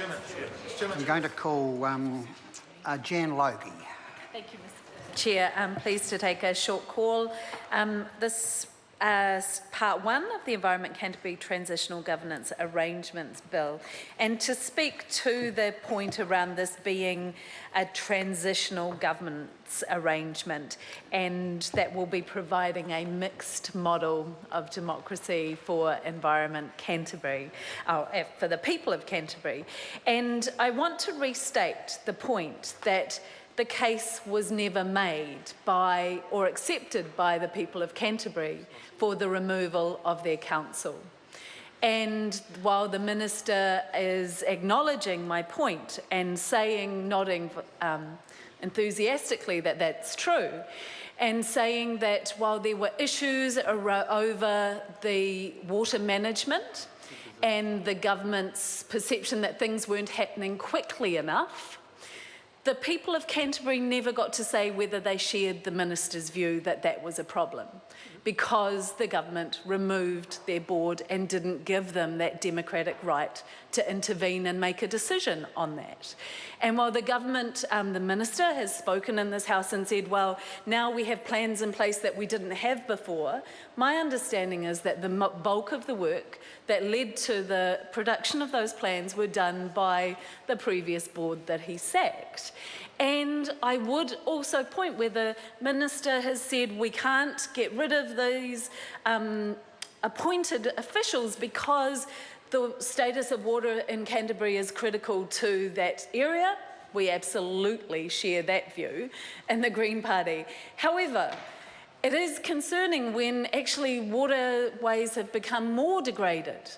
I'm going to call Jan Logie. Thank you, Mr. Chair. I'm pleased to take a short call. This part one of the Environment Canterbury Transitional Governance Arrangements Bill, and to speak to the point around this being a transitional governance arrangement, and that will be providing a mixed model of democracy for Environment Canterbury, for the people of Canterbury. And I want to restate the point that the case was never made by or accepted by the people of Canterbury for the removal of their council. And while the Minister is acknowledging my point and saying, nodding enthusiastically that that's true, and saying that while there were issues over the water management and the government's perception that things weren't happening quickly enough, the people of Canterbury never got to say whether they shared the Minister's view that that was a problem, because the government removed their board and didn't give them that democratic right to intervene and make a decision on that. And while the government, the Minister has spoken in this House and said, well, now we have plans in place that we didn't have before, my understanding is that the bulk of the work that led to the production of those plans were done by the previous board that he sacked. And I would also point where the Minister has said we can't get rid of these appointed officials because the status of water in Canterbury is critical to that area. We absolutely share that view in the Green Party. However, it is concerning when actually waterways have become more degraded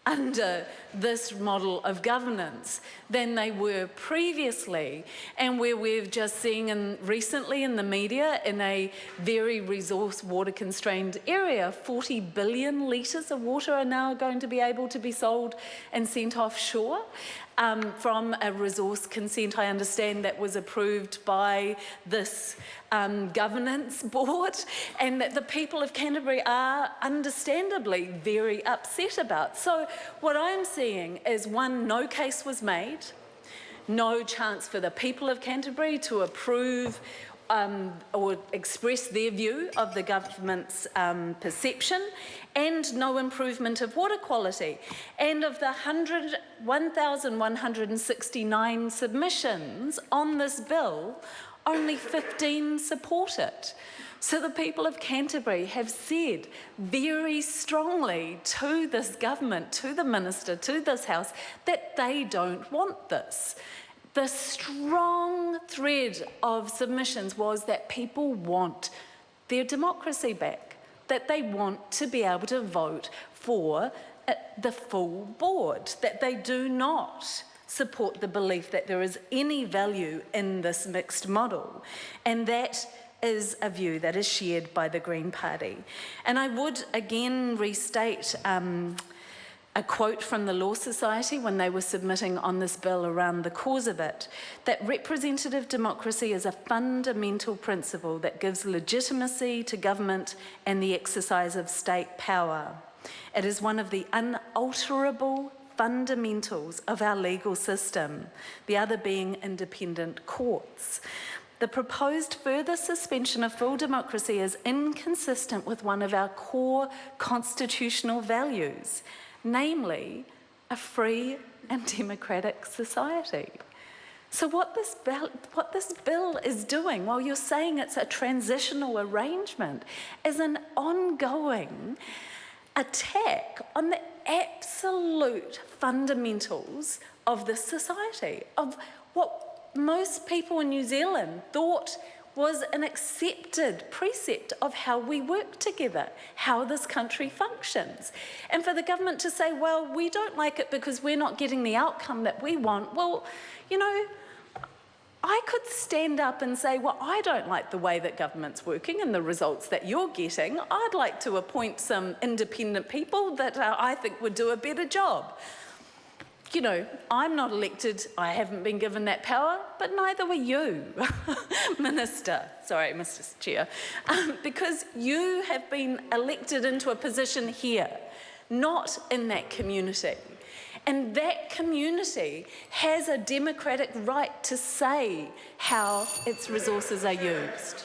under this model of governance than they were previously, and where we've just seen recently in the media, in a very resource water constrained area, 40 billion litres of water are now going to be able to be sold and sent offshore. From a resource consent, I understand, that was approved by this governance board, and that the people of Canterbury are understandably very upset about. So what I'm seeing is, one, no case was made, no chance for the people of Canterbury to approve or express their view of the government's perception, and no improvement of water quality. And of the 1,169 submissions on this bill, only 15 support it. So the people of Canterbury have said very strongly to this government, to the Minister, to this House, that they don't want this. The strong thread of submissions was that people want their democracy back, that they want to be able to vote for the full board, that they do not support the belief that there is any value in this mixed model. And that is a view that is shared by the Green Party. And I would again restate a quote from the Law Society when they were submitting on this bill around the cause of it, that representative democracy is a fundamental principle that gives legitimacy to government and the exercise of state power. It is one of the unalterable fundamentals of our legal system, the other being independent courts. The proposed further suspension of full democracy is inconsistent with one of our core constitutional values, namely a free and democratic society. So what this bill is doing, while you're saying it's a transitional arrangement, is an ongoing attack on the absolute fundamentals of this society, of what most people in New Zealand thought was an accepted precept of how we work together, how this country functions. And for the government to say, well, we don't like it because we're not getting the outcome that we want, well, you know, I could stand up and say, well, I don't like the way that government's working and the results that you're getting. I'd like to appoint some independent people that I think would do a better job. You know, I'm not elected, I haven't been given that power, but neither were you, Minister, sorry, Mr. Chair, because you have been elected into a position here, not in that community. And that community has a democratic right to say how its resources are used.